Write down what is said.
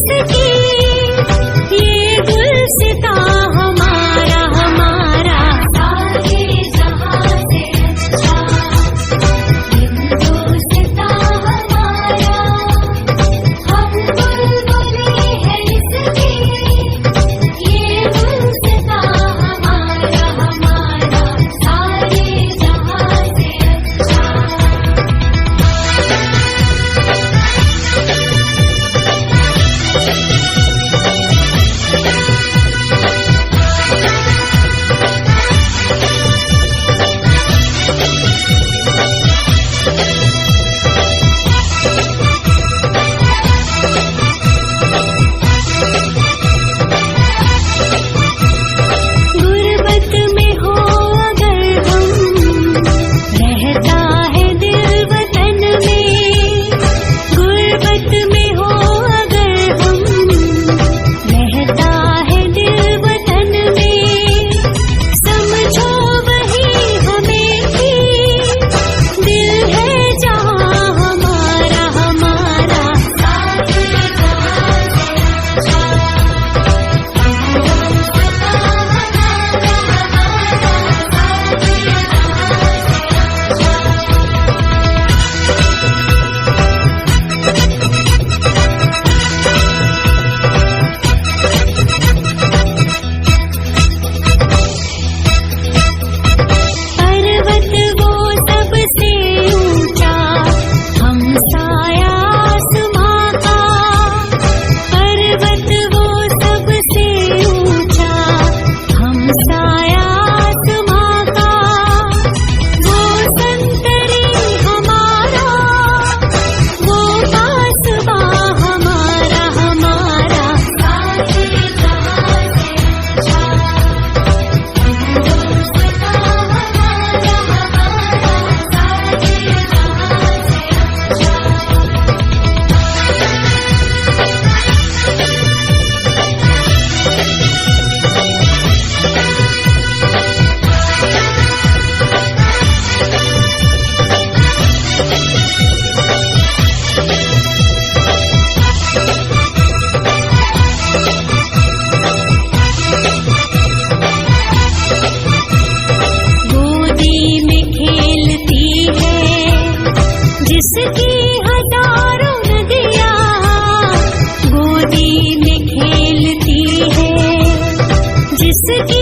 जिसकी ये गुलसिता हमारा हमारा सारे जहां से अच्छा हिंदुस्तां हमारा हम बुलबुलें हैं इसकी ये गुलसिता हमारा हमारा सारे जहां से अच्छा। गुर्बत में हो अगर हम रहता है दिल वतन में, गुर्बत में हो अगर हम रहता है दिल वतन में, समझो वही हमें भी दिल है जहां हमारा हमारा सारे जहां से पर्वत वो सबसे ऊंचा हम साया आसमां का, पर्वत वो सबसे ऊंचा हम साया आसमां का, वो संतरी हमारा वो कासबा हमारा हमारा सारे जहां से अच्छा हिंदुस्तां हमारा हमारा सारे जहां से गोदी में खेलती है जिसकी हजारों नदियां, गोदी में खेलती है जिसकी